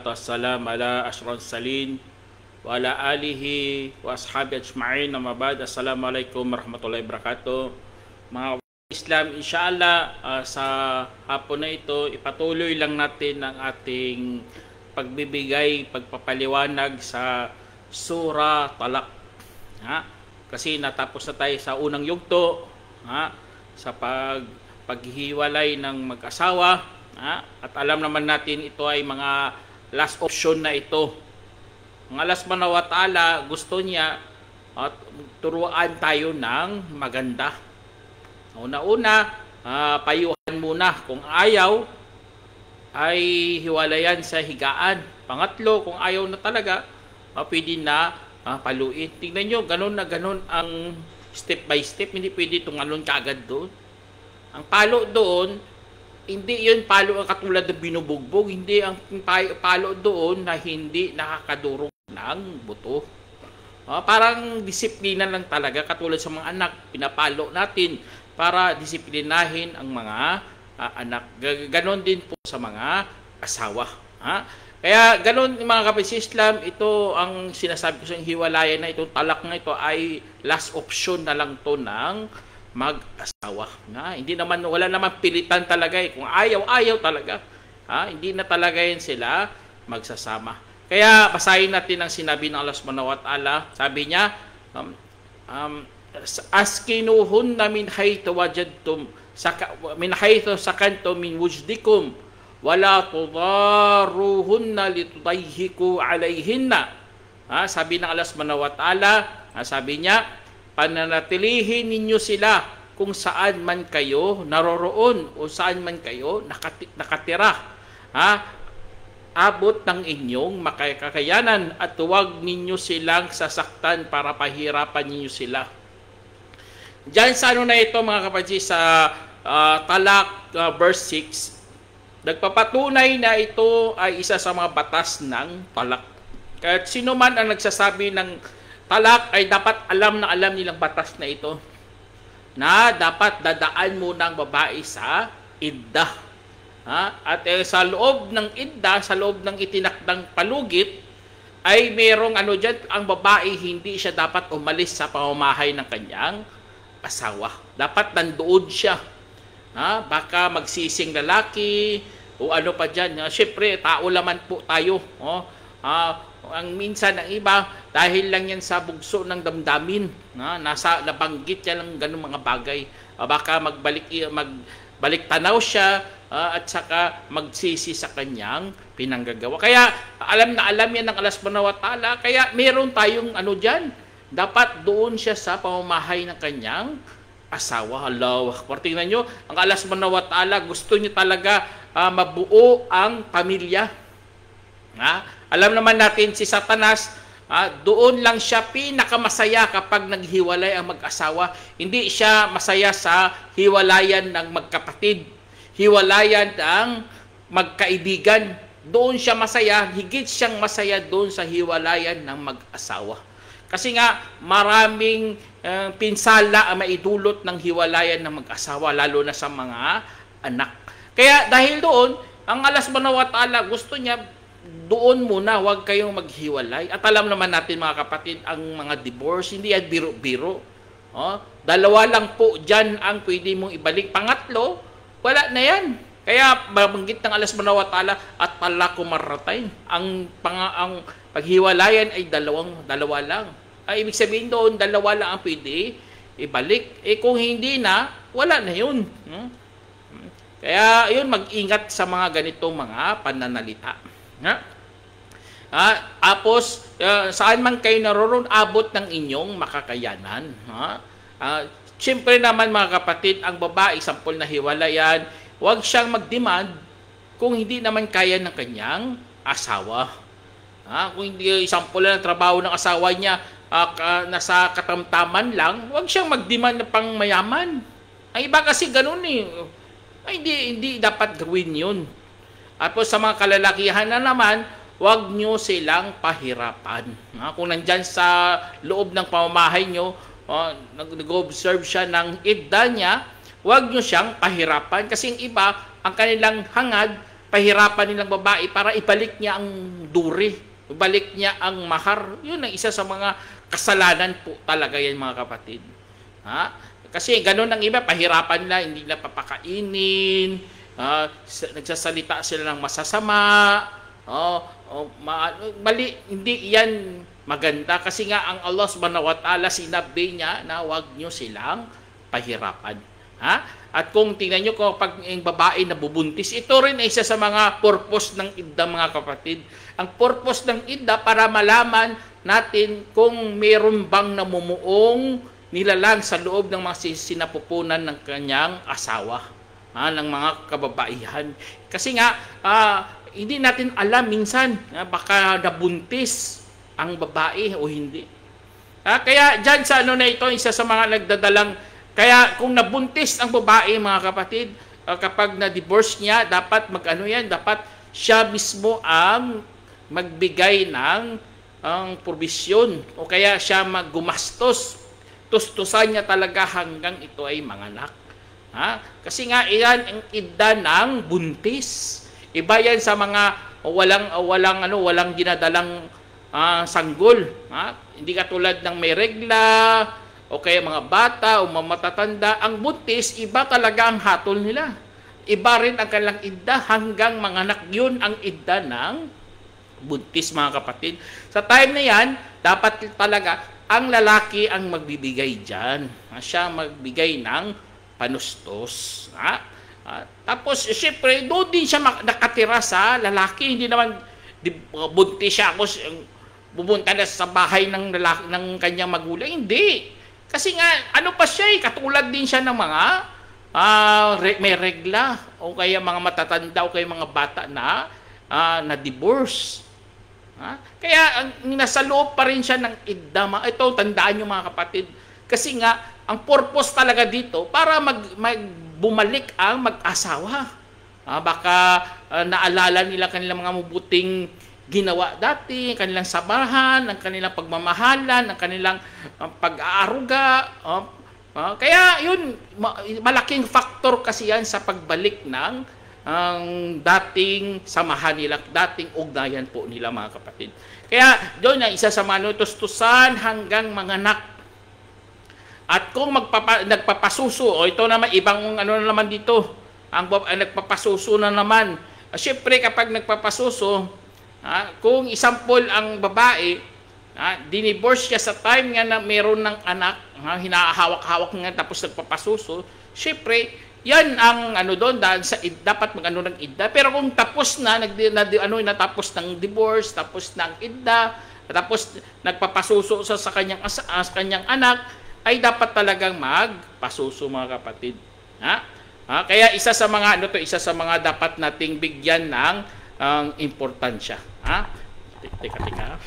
wassalatu wassalam ala asyrafil salin wa ala alihi wa ashabi ajma'in. Amma ba'd. Assalamualaikum warahmatullahi wabarakatuh. Mga Islam, inshallah sa hapon na ito, ipatuloy lang natin ang ating pagbibigay, pagpapaliwanag sa Surah Talaq. Kasi natapos na tayo sa unang yugto, sa paghihiwalay ng mag-asawa. At alam naman natin ito ay mga last option na ito. Ang Allah subhanahu wa ta'ala gusto niya at turuan tayo ng maganda. Una-una, payuhan muna. Kung ayaw, ay hiwalayan sa higaan. Pangatlo, kung ayaw na talaga, pwede na paluin. Tingnan nyo, ganun na ganun ang step by step. Hindi pwede tumalon kaagad doon. Ang palo doon, hindi yun palo ang katulad ng binubugbog. Hindi ang palo doon na hindi nakakadurog ng buto. Parang disiplina lang talaga. Katulad sa mga anak, pinapalo natin para disiplinahin ang mga anak. Ganon din po sa mga asawa. Kaya ganon mga kapatid Islam, ito ang sinasabi ko sa hiwalayan na itong talak na ito ay last option na lang to ng mag-asawa. Hindi naman, wala naman pilitan talaga eh. Kung ayaw talaga. Hindi na talaga yan sila magsasama. Kaya basahin natin ang sinabi ng Allah subhanahu wa ta'ala. Sabi niya, askinuhunna min haythu wajadtum min haythu sakantum min wujdikum wala tudaruhunna litudayhiku alayhinna. Sabi ng Allah subhanahu wa ta'ala, sabi niya, pananatilihin ninyo sila kung saan man kayo naroroon o saan man kayo nakatira. Abot ng inyong makakakayanan at huwag ninyo silang sasaktan para pahirapan ninyo sila. Diyan sa na ito mga kapatid, sa Talaq verse 6, nagpapatunay na ito ay isa sa mga batas ng talak. Kahit sino man ang nagsasabi ng talak ay dapat alam na alam nilang batas na ito, na dapat dadaan muna ang babae sa iddah. At sa loob ng iddah, sa loob ng itinakdang palugit, ay merong dyan, ang babae hindi siya dapat umalis sa pamamahay ng kanyang asawa. Dapat nandoon siya. Baka magsising lalaki o ano pa dyan. Siyempre, tao laman po tayo. Ang minsan ng iba, dahil lang yan sa bugso ng damdamin, nabanggit yan lang ganung mga bagay. Baka magbalik tanaw siya at saka magsisi sa kanyang pinanggagawa. Kaya alam na alam yan ng Allah subhanahu wa ta'ala. Kaya meron tayong dyan. Dapat doon siya sa pamamahay ng kanyang asawa. Allahu Akbar. Tingnan nyo, ang Allah subhanahu wa ta'ala gusto niya talaga mabuo ang pamilya. Alam naman natin si Satanas, doon lang siya pinakamasaya kapag naghiwalay ang mag-asawa. Hindi siya masaya sa hiwalayan ng magkapatid, hiwalayan ng magkaibigan. Doon siya masaya, higit siyang masaya doon sa hiwalayan ng mag-asawa. Kasi nga maraming pinsala ang maidulot ng hiwalayan ng mag-asawa, lalo na sa mga anak. Kaya dahil doon, ang Allah subhanahu wa ta'ala gusto niya doon muna, huwag kayong maghiwalay. At alam naman natin mga kapatid, ang mga divorce, hindi yan biro-biro. Dalawa lang po dyan ang pwede mong ibalik. Pangatlo, wala na yan. Kaya mabanggit ng Allah subhanahu wa ta'ala, at talaqu marratayn. Ang paghiwalayan ay dalawa lang. Ibig sabihin doon, dalawa lang ang pwede ibalik. Kung hindi na, wala na yun. Kaya yun, mag-ingat sa mga ganitong mga pananalita. Tapos, saan man kayo naroon, abot ng inyong makakayanan. Siyempre naman mga kapatid, ang babae, sampol na hiwalayan, huwag siyang mag-demand kung hindi naman kaya ng kanyang asawa. Kung hindi sampol na trabaho ng asawa niya, nasa katamtaman lang, huwag siyang mag-demand na pang mayaman. Ang iba kasi ganun eh. Hindi dapat gawin yun. At po sa mga kalalakihan na naman, huwag nyo silang pahirapan. Kung nandyan sa loob ng pamamahay nyo, nag-observe siya ng idda niya, huwag nyo siyang pahirapan. Kasi yung iba, ang kanilang hangad pahirapan nilang babae para ibalik niya ang duri, ibalik niya ang mahar. Yun ang isa sa mga kasalanan po talaga yan, mga kapatid. Ha? Kasi ganun ang iba, pahirapan nila, hindi nila papakainin, nagsasalita sila ng masasama, mali, hindi yan maganda. Kasi nga ang Allah subhanahu wa ta'ala, sinabi niya na huwag nyo silang pahirapan. Ha? At kung tingnan nyo, kapag yung babae nabubuntis, ito rin ay isa sa mga purpose ng idda, mga kapatid. Ang purpose ng idda para malaman natin kung meron bang namumuong nilalang sa loob ng mga sinapupunan ng kanyang asawa, ng mga kababaihan. Kasi nga, hindi natin alam minsan, baka nabuntis ang babae o hindi. Kaya dyan sa ano na ito, isa sa mga nagdadalang, kaya kung nabuntis ang babae, mga kapatid, kapag na-divorce niya, dapat dapat siya mismo ang magbigay ng provision o kaya siya maggumastos. Tustusan niya talaga hanggang ito ay manganak. Kasi nga iyan ang idda ng buntis. Iba yan sa mga walang ginadalang sanggol. Hindi katulad ng may regla o kaya mga bata o mga matatanda. Ang buntis, iba talaga ang hatol nila. Iba rin ang kanilang idda hanggang manganak. Yun ang idda ng buntis, mga kapatid. Sa time na yan, dapat talaga ang lalaki ang magbibigay dyan. Siya magbigay ng panustos. Tapos, siyempre, doon din siya nakatira sa lalaki. Hindi naman buntis siya ako pumunta na sa bahay ng kanyang magulang. Hindi. Kasi nga, ano pa siya katulad din siya ng mga may regla o kaya mga matatanda o kaya mga bata na divorce. Kaya nasa loob pa rin siya ng idda. Ito, tandaan nyo, mga kapatid. Kasi nga, ang purpose talaga dito, para bumalik ang mag-asawa. Baka naalala nila kanilang mga mabuting ginawa dati, kanilang samahan, ang kanilang pagmamahalan, ang kanilang pag-aaruga. Kaya yun, malaking factor kasi yan sa pagbalik ng ang dating samahan nila, dating ugnayan po nila, mga kapatid. Kaya doon ang isa sa mga tustusan hanggang manganak. At kung nagpapasuso, ito naman ibang ano na naman dito, ang nagpapasuso na naman. Siyempre kapag nagpapasuso, kung isampol ang babae, dinivorce siya sa time nga na meron ng anak, hinahawak-hawak nga tapos nagpapasuso, siyempre yan ang doon dapat magano ng idda. Pero kung tapos na natapos ng divorce, tapos ng idda, tapos nagpapasuso sa kanyang anak, ay dapat talagang magpasuso, mga kapatid. Kaya isa sa mga dapat nating bigyan ng importansya. Teka.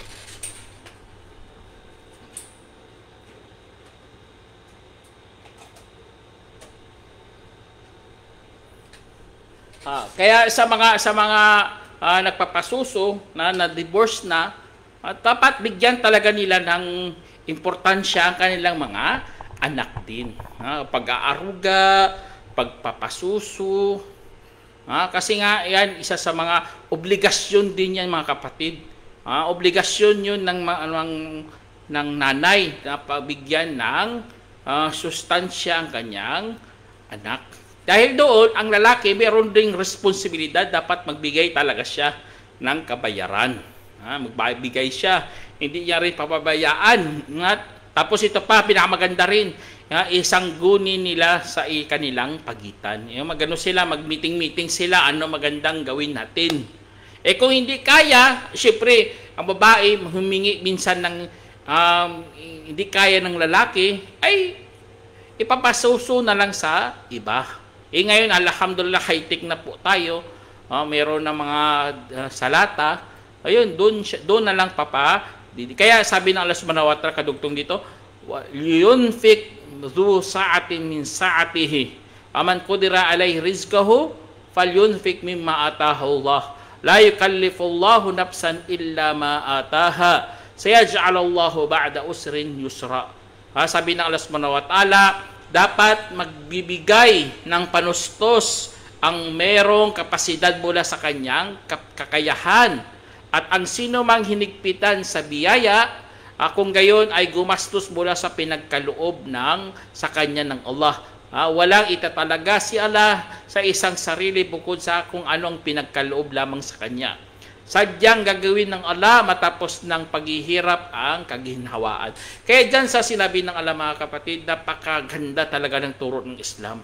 Kaya sa mga nagpapasuso na divorce na, dapat bigyan talaga nila ng importansya ang kanilang mga anak din. Pag-aaruga, pagpapasuso. Kasi nga yan isa sa mga obligasyon din yan, mga kapatid. Obligasyon yun ng nanay na pagbigyan ng sustansya ang kanyang anak. Dahil doon, ang lalaki, mayroon ding responsibilidad, dapat magbigay talaga siya ng kabayaran. Magbigay siya. Hindi niya rin papabayaan. Tapos ito pa, pinakamaganda rin, isanggunin nila sa kanilang pagitan. Magano sila, mag-meeting sila, ano magandang gawin natin. Kung hindi kaya, syempre, ang babae humingi minsan ng hindi kaya ng lalaki, ay ipapasuso na lang sa iba. Ngayon, alhamdulillah, high-tech na po tayo. Meron na mga salata. Ayun, doon na lang Kaya sabi ng Allah subhanahu wa ta'ala, kadugtong dito, yunfik dhu sa'atin min sa'atihi. Aman qudira alayhi rizqahu, falyunfik mimma atahu Allah. La yukallifullahu nafsan illa ma ataha. Sayaj'alallahu ba'da usrin yusra. Sabi ng Allah subhanahu wa ta'ala, dapat magbibigay ng panustos ang merong kapasidad mula sa kanyang kakayahan. At ang sino mang hinigpitan sa biyaya, kung gayon ay gumastos mula sa pinagkaloob sa kanya ng Allah. Walang itatalaga si Allah sa isang sarili bukod sa kung ano ang pinagkaloob lamang sa kanya. Sadyang gagawin ng Allah matapos ng paghihirap ang kaginhawaan. Kaya dyan sa sinabi ng Allah, mga kapatid, napakaganda talaga ng turo ng Islam.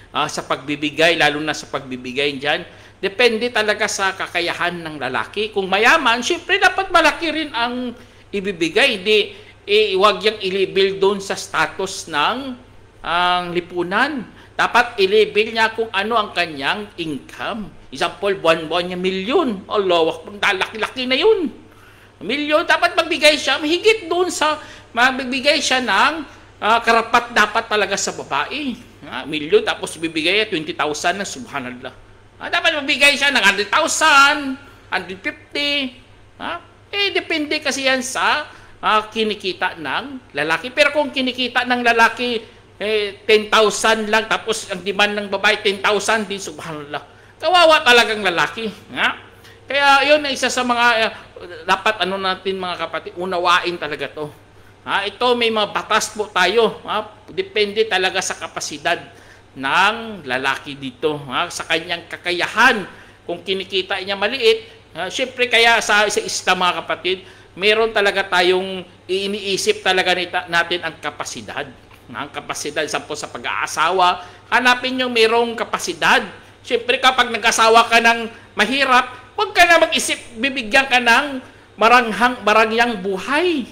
Sa pagbibigay, lalo na sa pagbibigay dyan, depende talaga sa kakayahan ng lalaki. Kung mayaman, syempre dapat malaki rin ang ibibigay. Hindi, huwag yung i-label doon sa status ng lipunan. Dapat i-label niya kung ano ang kanyang income. Example, buwan-buwan niya milyon. Allah, laki-laki na yun. Milyon, dapat magbigay siya, mahigit doon sa, magbigay siya ng karapat dapat talaga sa babae. Milyon, tapos bibigay 20,000 na, subhanallah. Dapat magbigay siya ng 100,000, 150. Depende kasi yan sa kinikita ng lalaki. Pero kung kinikita ng lalaki, 10,000 lang, tapos ang demand ng babae, 10,000 din, subhanallah. Kawawa talagang lalaki. Kaya yun ay isa sa mga dapat natin mga kapatid, unawain talaga to. Ito may mga batas po tayo. Depende talaga sa kapasidad ng lalaki dito. Sa kanyang kakayahan. Kung kinikita niya maliit, syempre kaya sa Islam mga kapatid, meron talaga tayong iniisip talaga natin ang kapasidad. Ang kapasidad sa pag-aasawa, hanapin yung merong kapasidad. Siyempre kapag nag-asawa ka ng mahirap, huwag ka na mag-isip, bibigyan ka ng marangyang buhay.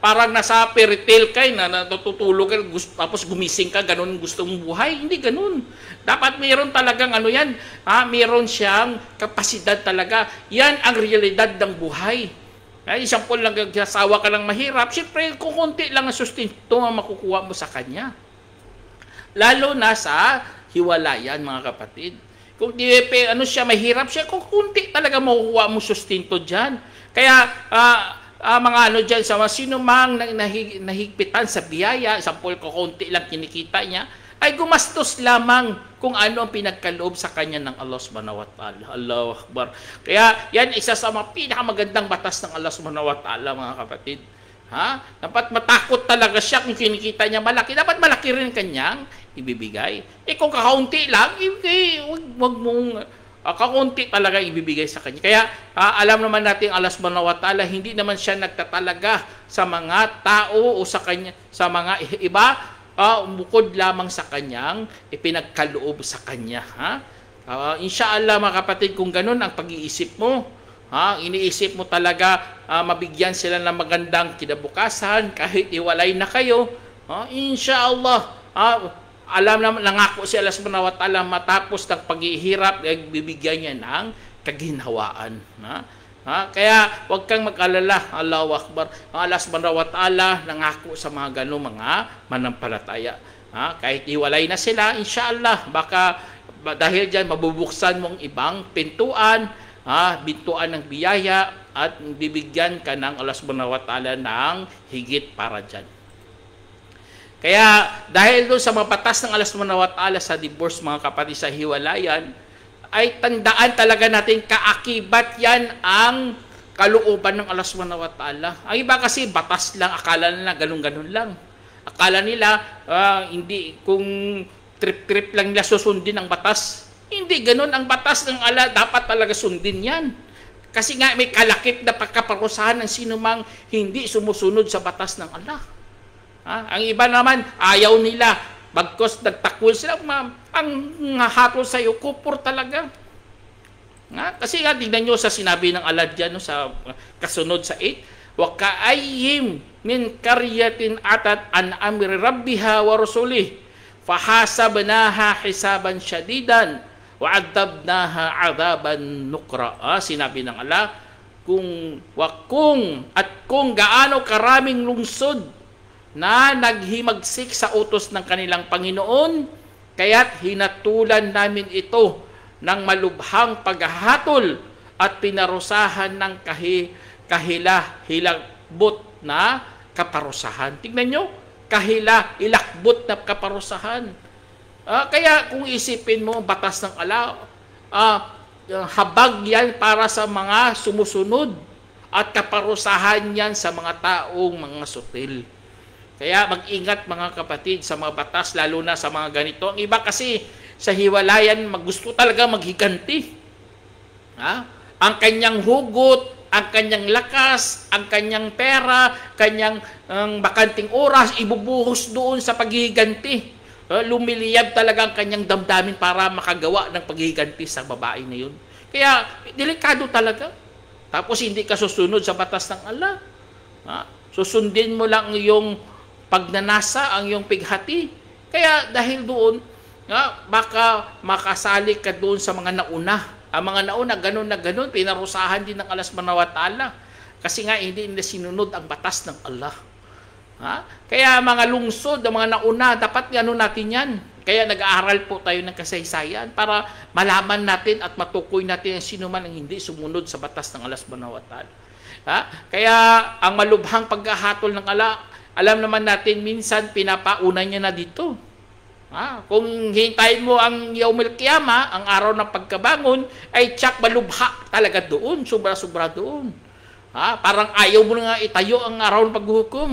Parang nasa fairy tale ka, na natutulog ka, tapos gumising ka, ganun gusto mong buhay. Hindi ganun. Dapat meron talagang yan, meron siyang kapasidad talaga. Yan ang realidad ng buhay. Isang po lang nag-asawa ka lang mahirap, siyempre kung konti lang ang sustento ang makukuha mo sa kanya. Lalo na sa hiwalayan, mga kapatid. Kung siya mahirap siya, kung konti talaga makukuha mo sustento dyan. Kaya mga dyan, sa sino mang nahigpitan sa biyaya, isang po konti lang kinikita niya, ay gumastos lamang kung ano ang pinagkaloob sa kanya ng Allah subhanahu wa ta'ala. Allahu Akbar. Kaya yan isa sa mga pinakamagandang batas ng Allah subhanahu wa ta'ala, mga kapatid. Dapat matakot talaga siya kung kinikita niya malaki. Dapat malaki rin kanyang ibibigay. Kung kakaunti lang, wag mong kakaunti talaga ibibigay sa kanya. Kaya alam naman natin Allah subhanahu wa ta'ala, hindi naman siya nagtatalaga sa mga tao o sa kanya, sa mga iba, bukod lamang sa kanyang ipinagkaloob sa kanya. Inshallah mga kapatid, kung ganun ang pag-iisip mo, iniisip mo talaga mabigyan sila ng magandang kinabukasan kahit iwalay na kayo, inshallah alam naman, nangako si Allah subhanahu wa ta'ala matapos ng paghihirap, bibigyan niya ng kaginhawaan. Kaya huwag kang mag-alala. Allahu Akbar. Ang Allah subhanahu wa ta'ala nangako sa mga ganong mga manampalataya. Kahit iwalay na sila, inshallah, baka dahil dyan mabubuksan mong ibang pintuan, bintuan ng biyaya, at bibigyan ka ng Allah subhanahu wa ta'ala ng higit para dyan. Kaya dahil doon sa mga batas ng Allah subhanahu wa ta'ala sa divorce, mga kapatid, sa hiwalayan, ay tandaan talaga natin kaakibat yan ang kalooban ng Allah subhanahu wa ta'ala. Ang iba kasi batas lang, akala nila ganun-ganun lang. Akala nila hindi, kung trip-trip lang nila susundin ang batas. Hindi ganun ang batas ng Allah, dapat talaga sundin yan. Kasi nga may kalakip na pagkaparusahan ng sinumang hindi sumusunod sa batas ng Allah. Ang iba naman, ayaw nila. Bagkos nagtakwil sila, ang hatol sa iyo, kupor talaga. Kasi tignan nyo sa sinabi ng Allah dyan, sa kasunod sa 8, وَكَأَيِّمْ مِنْ كَرْيَةٍ أَتَتْ عَنْ أَمْرِ رَبِّهَا وَرُسُلِهِ فَحَاسَبْنَاهَا حِسَابًا شَدِيدًا وَعَذَّبْنَاهَا عَذَابًا نُكْرًا. Sinabi ng Allah, kung gaano karaming lungsod na naghimagsik sa utos ng kanilang Panginoon, kaya't hinatulan namin ito ng malubhang paghahatol at pinarusahan ng hilakbot na kaparusahan. Tignan nyo, ilakbot na kaparusahan. Kaya kung isipin mo, batas ng Allah, habag yan para sa mga sumusunod at kaparusahan yan sa mga taong mga sutil. Kaya mag-ingat mga kapatid sa mga batas, lalo na sa mga ganito. Ang iba kasi sa hiwalayan, gusto talaga maghiganti. Ang kanyang hugot, ang kanyang lakas, ang kanyang pera, kanyang bakanting oras, ibubuhos doon sa paghihiganti. Lumiliyab talaga ang kanyang damdamin para makagawa ng paghihiganti sa babae na yun. Kaya, delikado talaga. Tapos hindi ka susunod sa batas ng Allah. Susundin mo lang yung pagnanasa, ang yung pighati. Kaya dahil doon, baka makasali ka doon sa mga nauna. Ang mga nauna, ganun na ganun, pinarusahan din ng Allah subhanahu wa ta'ala. Kasi nga, hindi nila sinunod ang batas ng Allah. Kaya mga lungsod, ang mga nauna, dapat gano'n natin yan. Kaya nag-aaral po tayo ng kasaysayan para malaman natin at matukoy natin ang sino man ang hindi sumunod sa batas ng Allah subhanahu wa ta'ala. Kaya ang malubhang paghahatol ng Allah, alam naman natin, minsan pinapauna niya na dito. Kung hintayin mo ang Yaumil Qiyamah, ang araw ng pagkabangon, ay tsak malubha talaga doon, sobra-sobra doon. Parang ayaw mo na nga itayo ang araw ng paghuhukom.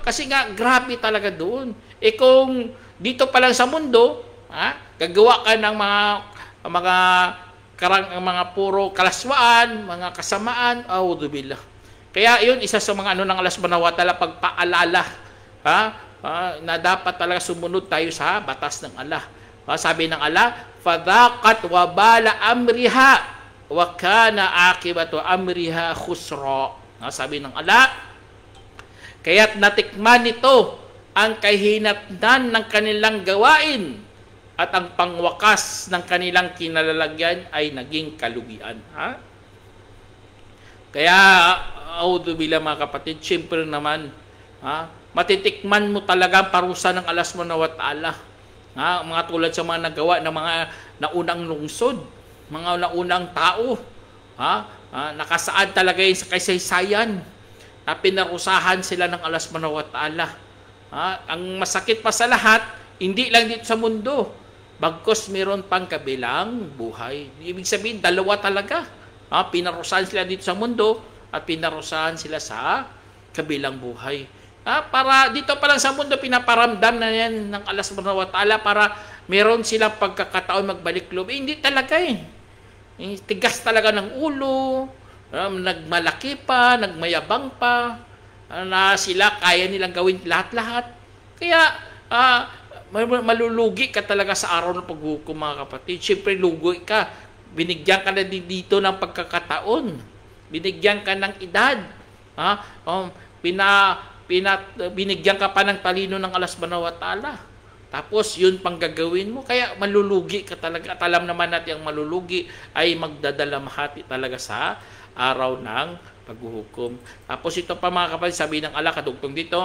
Kasi nga, grabe talaga doon. Kung dito pa lang sa mundo, gagawa ka ng mga puro kalaswaan, mga kasamaan, auzubillah. Kaya yun, isa sa mga ng Allah subhanahu wa ta'ala, pagpaalala, na dapat talaga sumunod tayo sa batas ng Allah. Sabi ng Allah, fadhaqat wabala amriha wa kana akibatu amriha khusra. Sabi ng Allah, kaya't natikman nito ang kahinatnan ng kanilang gawain at ang pangwakas ng kanilang kinalalagyan ay naging kalugian. Kaya, auzubillah mga kapatid, siyempre naman, matitikman mo talaga ang parusa ng Allah subhanahu wa ta'ala. Mga tulad sa mga nagawa ng mga naunang lungsod, mga naunang tao, nakasaad talaga yun sa kasaysayan, na pinarusahan sila ng Allah subhanahu wa ta'ala. Ang masakit pa sa lahat, hindi lang dito sa mundo, bagkos meron pang kabilang buhay. Ibig sabihin, dalawa talaga. Pinarusahan sila dito sa mundo at pinarusahan sila sa kabilang buhay. Para dito pa lang sa mundo, pinaparamdam na yan ng Allah subhanahu wa ta'ala para meron silang pagkakataon magbalik loob. Hindi talaga tigas talaga ng ulo, nagmalaki pa, nagmayabang pa, na sila kaya nilang gawin lahat-lahat. Kaya, malulugi ka talaga sa araw ng paghukom mga kapatid. Siyempre, lugi ka. Binigyan ka na dito ng pagkakataon. Binigyan ka ng edad. Binigyan ka pa ng talino ng Allah subhanahu wa ta'ala. Tapos, yun pang gagawin mo. Kaya, malulugi ka talaga. At alam naman natin, ang malulugi ay magdadalamhati talaga sa araw ng paghuhukom. Tapos, ito pa mga kapatid, sabi ng Allah, kadugtong dito,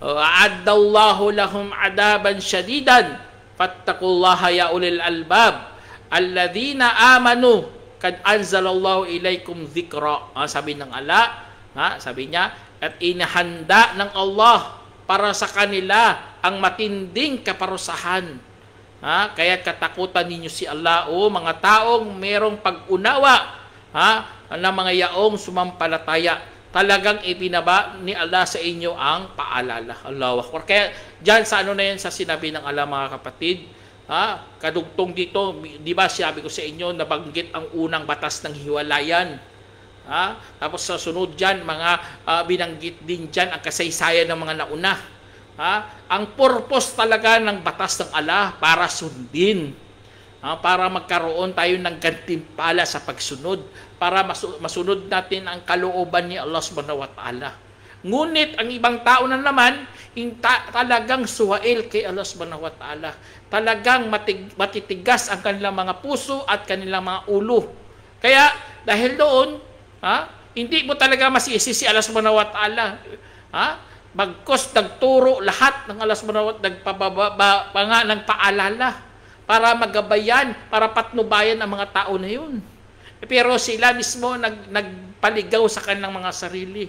a'addallahu lahum adaban syadidan fattaqullaha ya ulil albab alladhina amanu kad anzalallahu ilaikum dhikra. Sabi ng Allah, sabi niya, at inahanda ng Allah para sa kanila ang matinding kaparusahan. Kaya katakutan ninyo si Allah, mga taong merong pag-unawa, na mga yaong sumampalataya. Talagang ipinaba ni Allah sa inyo ang paalala. Allahu Akbar. Kaya dyan sa na yan, sa sinabi ng Allah mga kapatid, kadugtong dito, di ba sabi ko sa inyo, nabanggit ang unang batas ng hiwalayan. Tapos sa sunod dyan, binanggit din dyan ang kasaysayan ng mga nauna. Ang purpose talaga ng batas ng Allah para sundin. Para magkaroon tayo ng gantimpala sa pagsunod, para masunod natin ang kalooban ni Allah subhanahu wa ta'ala. Ngunit ang ibang tao na naman, talagang suwail kay Allah subhanahu wa ta'ala. Talagang matitigas ang kanilang mga puso at kanilang mga ulo. Kaya dahil doon, hindi mo talaga masisi si Allah subhanahu wa ta'ala. Bagkos nagturo lahat ng Allah subhanahu wa ta'ala, nagpababa nga ng paalala para magabayan, para patnubayan ang mga tao na yun. Pero sila mismo nagpaligaw sa kanilang mga sarili.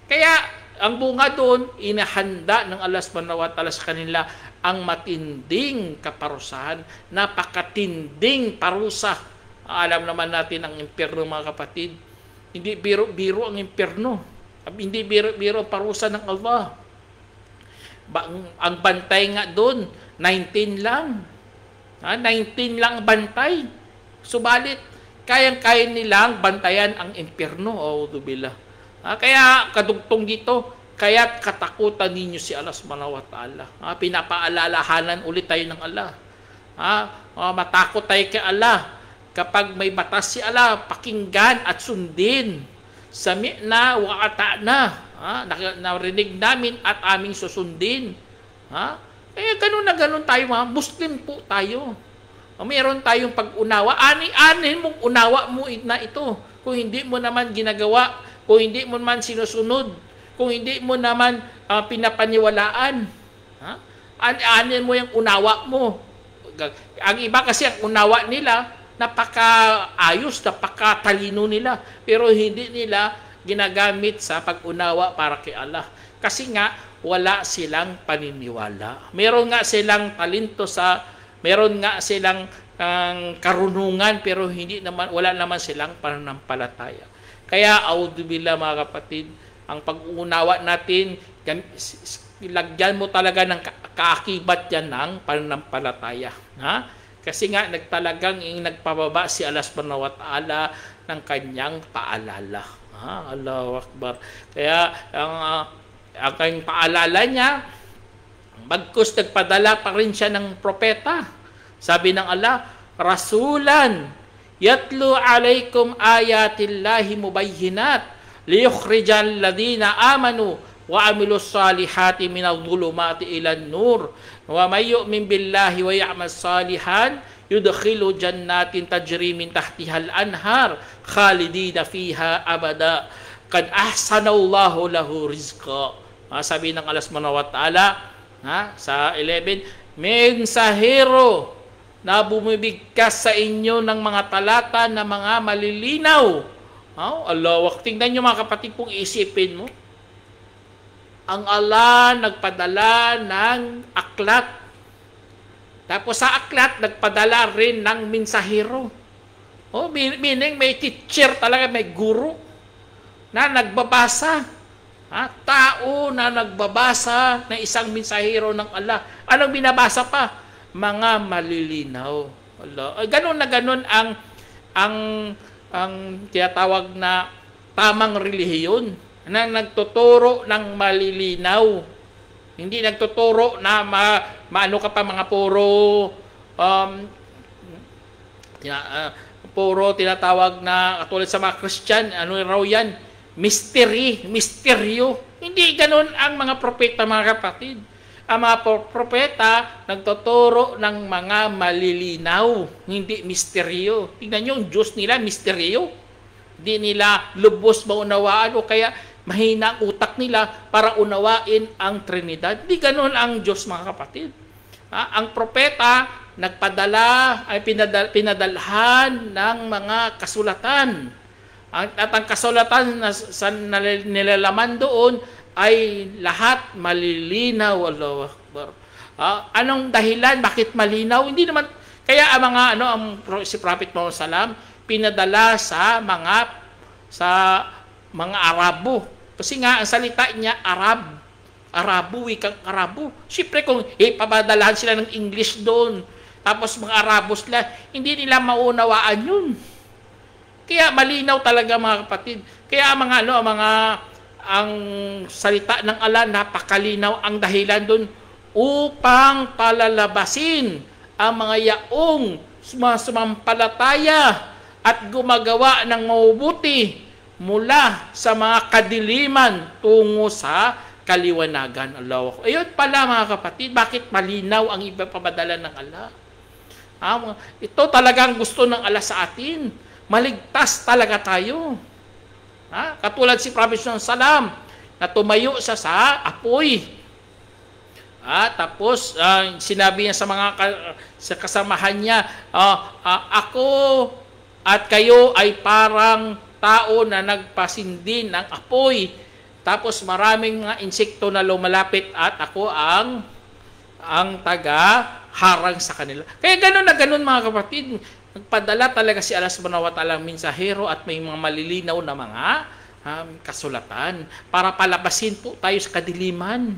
Kaya ang bunga doon, inahanda ng Allah subhanahu wa ta'ala sa kanila ang matinding kaparusahan, napakatinding parusa. Alam naman natin ang impyerno, mga kapatid. Hindi biro-biro ang impyerno. Hindi biro-biro ang parusa ng Allah. Ang bantay nga doon, 19 lang. 19 lang ang bantay. Subalit, kayang-kaya nilang bantayan ang impyerno. Auzubillah. Kaya kadugtong dito, kaya katakutan ninyo si Allah subhanahu wa ta'ala. Pinapaalalahanan ulit tayo ng Allah. Matakot tayo kay Allah. Kapag may batas si Allah, pakinggan at sundin. Sami'na wa ata'na. Narinig namin at aming susundin. Ganun na ganun tayo, mga Muslim po tayo. Mayroon tayong pag-unawa. Ani-anin mong unawa mo na ito. Kung hindi mo naman ginagawa, kung hindi mo naman sinusunod, kung hindi mo naman pinapaniwalaan. Ani-anin mo yung unawa mo. Ang iba kasi ang unawa nila, napaka-ayos, napaka-talino nila. Pero hindi nila ginagamit sa pag-unawa para kay Allah. Kasi nga, wala silang paniniwala. Meron nga silang talento meron nga silang karunungan, pero wala naman silang pananampalataya. Kaya, auzubillah, mga kapatid, ang pag-uunawa natin, lagyan mo talaga ng kaakibat yan ng pananampalataya. Kasi nga, nagtalagang nagpababa si Allah subhanahu wa ta'ala ng kanyang paalala. Allahu Akbar. Kaya, ang kanyang paalala niya, bagkus nagpadala pa rin siya ng propeta. Sabi ng Allah, Rasulan, yatlu alaykum ayatillahi mubayyinat, liyukhrijal ladina amanu wa amilus salihati minadh dhulumati ilan nur, wa may yu'min billahi wa ya'mal salihan, yudkhilu jannatin tajri min tahtihal anhar, khalidina fiha abada, kad ahsanallahu lahu rizqa. Sabi ng Allah subhanahu wa ta'ala, sa 11, mensahero na bumibigkas sa inyo ng mga talata na mga malilinaw. Allah, tingnan nyo, mga kapatid, kung isipin mo. Ang Allah nagpadala ng aklat. Tapos sa aklat, nagpadala rin ng mensahero. Meaning may teacher talaga, may guru na nagbabasa. Tao na nagbabasa ng isang mensahero ng Allah. Anong binabasa pa? Mga malilinaw. Allah. Ganun na ganun ang tinatawag na tamang relihiyon na nagtuturo ng malilinaw. Hindi nagtuturo na maano ka pa, mga puro tinatawag na katulad sa mga Christian, ano raw yan? Misteryo. Hindi ganun ang mga propeta, mga kapatid. Ang mga propeta nagtuturo ng mga malilinaw, hindi misteryo. Tingnan nyo, yung Diyos nila, misteryo. Hindi nila lubos maunawaan o kaya mahina ang utak nila para unawain ang Trinidad. Hindi ganun ang Diyos, mga kapatid. Ang propeta nagpadala, ay pinadalhan ng mga kasulatan. At ang kasulatan na nilalaman doon ay lahat malilinaw. Allahu Akbar. Anong dahilan? Bakit malinaw? Hindi naman, kaya si Prophet Muhammad SAW pinadala sa mga Arabo. Kasi nga, ang salita niya, Arabo, wikang Arabo. Siyempre kung papadalahan sila ng English doon, tapos mga Arabo sila, hindi nila maunawaan yun. Kaya malinaw talaga, mga kapatid. Kaya ang salita ng Allah, napakalinaw. Ang dahilan doon upang palalabasin ang mga yaong sumampalataya at gumagawa ng mabuti mula sa mga kadiliman tungo sa kaliwanagan. Allah. Ayun pala, mga kapatid, bakit malinaw ang ipapadala ng Allah? Ito talagang gusto ng Allah sa atin. Maligtas talaga tayo. Katulad si Prophet Salam na tumayo sa apoy. Tapos sinabi niya sa kasamahan niya, ako at kayo ay parang tao na nagpasindi ng apoy tapos maraming mga insekto na lumalapit at ako ang taga-harang sa kanila. Kaya ganun na ganun mga kapatid. Nagpadala talaga si Allah subhanahu wa ta'ala mensahero at may mga malilinaw na mga kasulatan para palabasin po tayo sa kadiliman.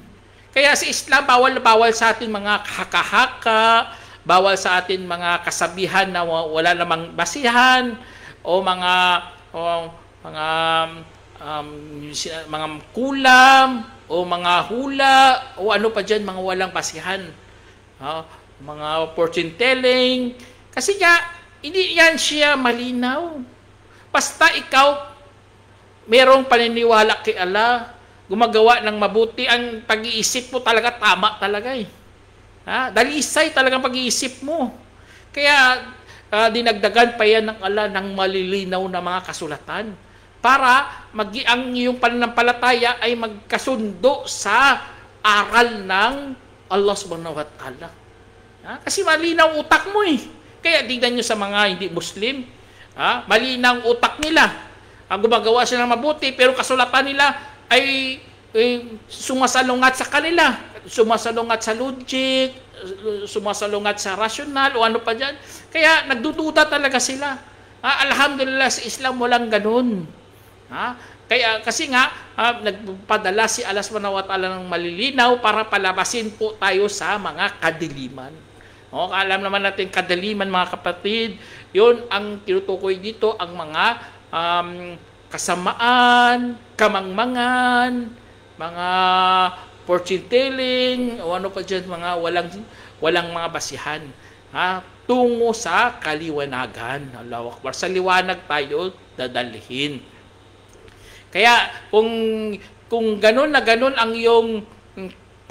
Kaya sa Islam, bawal sa atin mga haka-haka, bawal sa atin mga kasabihan na wala namang basihan, o mga kulam, o mga hula, o ano pa dyan, mga walang basihan. Mga fortune telling. Kasi nga, hindi yan siya malinaw. Basta ikaw, merong paniniwala kay Allah, gumagawa ng mabuti, ang pag-iisip mo talaga, tama talaga eh. Dalisay talagang pag-iisip mo. Kaya, dinagdagan pa yan ng Allah ng malilinaw na mga kasulatan para ang iyong pananampalataya ay magkasundo sa aral ng Allah subhanahu wa ta'ala. Kasi malinaw utak mo eh. Kaya tignan nyo sa mga hindi Muslim, malinaw ang utak nila. Gumagawa sila ng mabuti, pero kasulatan nila ay sumasalungat sa kanila. Sumasalungat sa logic, sumasalungat sa rational, o ano pa dyan. Kaya nagdududa talaga sila. Alhamdulillah, sa Islam walang ganun. Kaya kasi nga, nagpadala si Allah subhanahu wa ta'ala ng malilinaw para palabasin po tayo sa mga kadiliman. Alam naman natin kadaliman mga kapatid, yun ang tinutukoy dito, ang mga kasamaan, kamangmangan, mga fortune telling, o ano pa dyan, mga walang mga basihan. Tungo sa kaliwanagan. Allahu Akbar. Sa liwanag tayo dadalhin. Kaya kung ganun na ganun ang iyong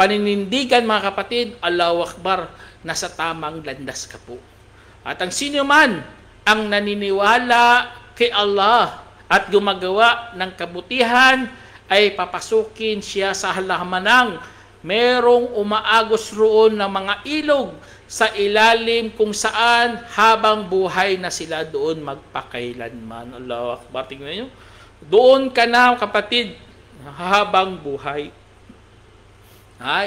paninindigan mga kapatid, Allahu Akbar, nasa tamang landas ka po. At ang sino man ang naniniwala kay Allah at gumagawa ng kabutihan, ay papasukin siya sa halamanang merong umaagos roon ng mga ilog sa ilalim kung saan habang buhay na sila doon magpakailanman. Allahu Akbar. Tingnan nyo. Doon ka na kapatid, habang buhay.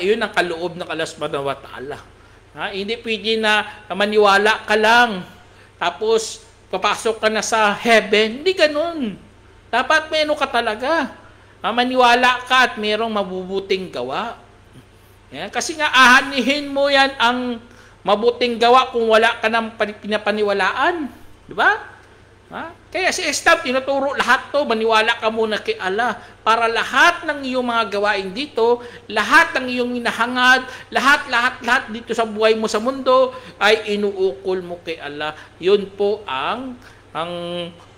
Yun ang kaloob ng Allah subhanahu wa ta'ala. Hindi pwede na maniwala ka lang, tapos papasok ka na sa heaven. Hindi ganun. Dapat may ano ka talaga. Maniwala ka at mayroong mabubuting gawa. Kasi nga ahanihin mo yan ang mabuting gawa kung wala ka ng pinapaniwalaan. Di ba? Kaya si Islam, tinuturo lahat to, maniwala ka muna kay Allah para lahat ng iyong mga gawain dito, lahat ng iyong hinahangad, lahat dito sa buhay mo sa mundo ay inuukol mo kay Allah. Yun po ang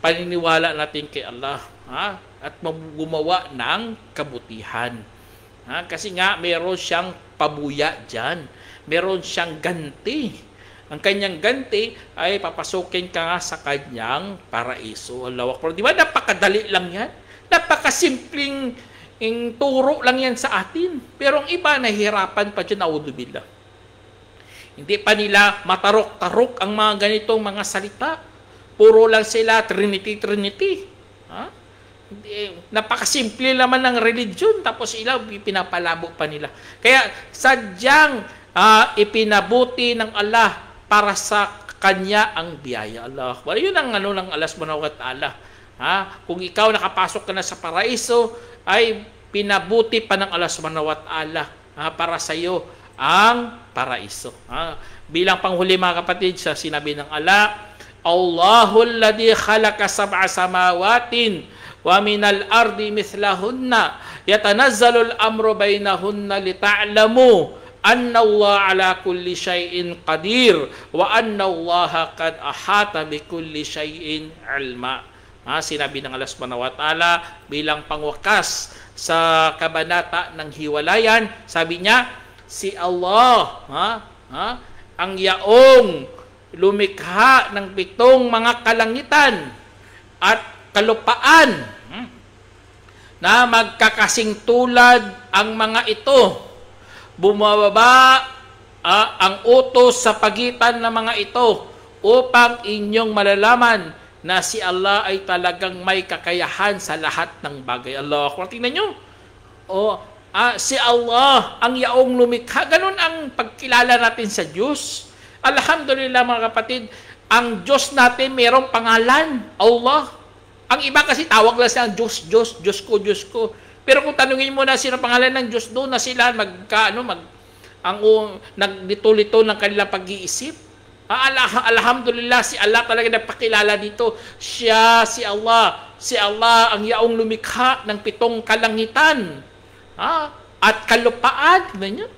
paniniwala natin kay Allah. At gumawa ng kabutihan. Kasi nga meron siyang pabuya dyan. Meron siyang ganti. Ang kanyang ganti ay papasukin ka nga sa kanyang paraiso. Allahu Akbar. Di ba? Napakadali lang yan. Napakasimpleng turo lang yan sa atin. Pero ang iba, nahihirapan pa dyan. Audubillah. Hindi pa nila matarok-tarok ang mga ganitong mga salita. Puro lang sila Trinity. Napakasimple naman ng religion. Tapos pinapalabo pa nila. Kaya sadyang ipinabuti ng Allah para sa kanya ang biyaya. Allah. Yun ang ng Allah subhanahu wa ta'ala. Kung ikaw nakapasok ka na sa paraiso, ay pinabuti pa ng Allah subhanahu wa ta'ala para sa iyo ang paraiso. Bilang panghuli mga kapatid, sa sinabi ng Allah, Allahul ladzi khalaqa sab'a samawatin wa minal ardi mithlahunna yatanazzalu al-amru bainahunna lita'lamu anna Allah ala kulli syai'in qadir wa anna Allah qad ahata bi kulli syai'in ilma. Sinabi ng Allah subhanahu wa ta'ala bilang pangwakas sa kabanata ng hiwalayan, sabi niya, si Allah ang yaong lumikha ng 7 mga kalangitan at kalupaan na magkakasing tulad ang mga ito. Bumababa ang utos sa pagitan ng mga ito upang inyong malalaman na si Allah ay talagang may kakayahan sa lahat ng bagay. Allah, tingnan nyo. Si Allah ang yaong lumikha. Ganun ang pagkilala natin sa Diyos. Alhamdulillah mga kapatid, ang Diyos natin mayroong pangalan, Allah. Ang iba kasi tawag lang siya Diyos, Diyos, Diyos ko, Diyos ko. Pero kung tanungin mo na sino pangalan ng Diyos, doon na sila nagdito-lito ng kanilang pag-iisip. Alhamdulillah, si Allah talaga nagpakilala dito. Siya, si Allah. Si Allah ang yaong lumikha ng 7 kalangitan. At kalupaan. Ganyan.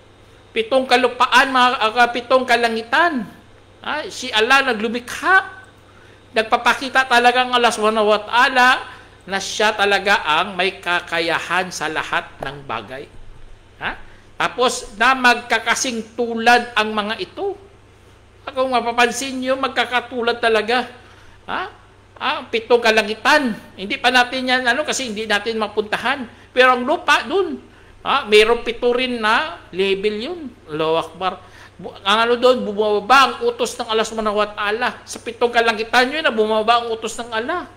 7 kalupaan, 7 kalangitan. Si Allah naglumikha. Nagpapakita talagang Allah subhanahu wa ta'ala na siya talaga ang may kakayahan sa lahat ng bagay. Tapos na magkakasing tulad ang mga ito. Kung mapapansin nyo, magkakatulad talaga. 7 kalangitan. Hindi pa natin yan, kasi hindi natin mapuntahan. Pero ang lupa dun, mayroong 7 rin na level yun. Allahu Akbar. Ang doon, bumababa ang utos ng Allah subhanahu wa ta'ala. Sa 7 kalangitan yun, bumababa ang utos ng Allah.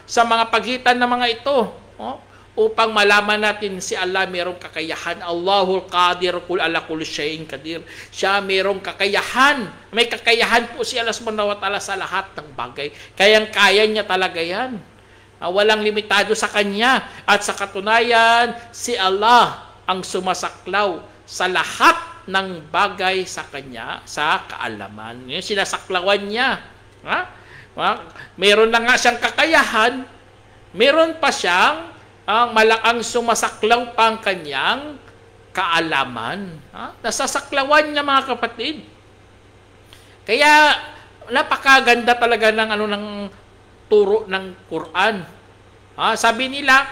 Sa mga pagitan ng mga ito. Upang malaman natin si Allah mayroong kakayahan. Allahul Qadir, kul ala kulli syai'in qadir. Siya mayroong kakayahan. May kakayahan po si Allah subhanahu wa ta'ala sa lahat ng bagay. Kayang-kaya niya talaga yan. Walang limitado sa kanya. At sa katunayan, si Allah ang sumasaklaw sa lahat ng bagay sa kanya, sa kaalaman. Yung sinasaklawan niya. Meron na nga siyang kakayahan, meron pa siyang malakang sumasaklaw pa ang kanyang kaalaman. Nasasaklawan niya mga kapatid. Kaya napakaganda talaga ng turo ng Quran. Sabi nila,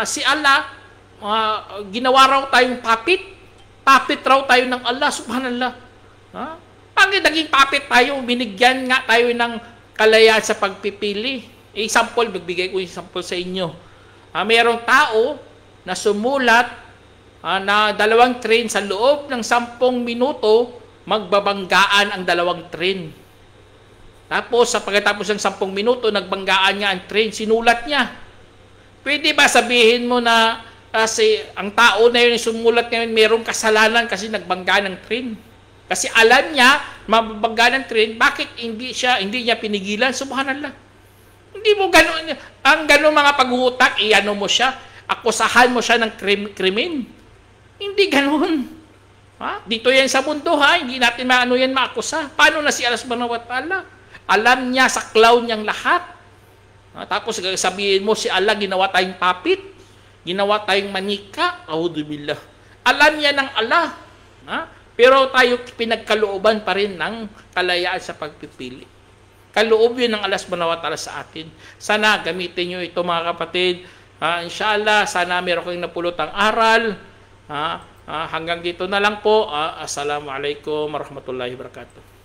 si Allah, ginawa raw tayong puppet. Puppet raw tayo ng Allah, subhanallah. Pag naging puppet tayo, binigyan nga tayo ng kalayaan sa pagpipili. Example, magbigay ko yung example sa inyo. Mayroong tao na sumulat na 2 train sa loob ng 10 minuto, magbabanggaan ang 2 train. Tapos, sa pagkatapos ng 10 minuto, nagbanggaan niya ang train, sinulat niya. Pwede ba sabihin mo na kasi ang tao na yun sumulat ngayon mayroong kasalanan kasi nagbangga ng train? Kasi alam niya, mababangga ng train, bakit hindi niya pinigilan? Subhanallah. Hindi mo gano'n, ang gano'n mga pag-uutak, mo siya, akusahan mo siya ng krimen. Hindi gano'n. Dito yan sa mundo, hindi natin yan maakusa. Paano na si Allah subhanahu wa ta'ala? Alam niya, saklaw niyang lahat. Tapos sabihin mo, si Allah ginawa tayong puppet. Ginawa tayong manika, auzubillah. Alam niya ng Allah. Pero tayo pinagkalooban pa rin ng kalayaan sa pagpipili. Kaloob yun ng Allah subhanahu wa ta'ala sa atin. Sana gamitin nyo ito mga kapatid. Inshallah, sana meron kayong napulotang aral. Hanggang dito na lang po. Assalamualaikum warahmatullahi wabarakatuh.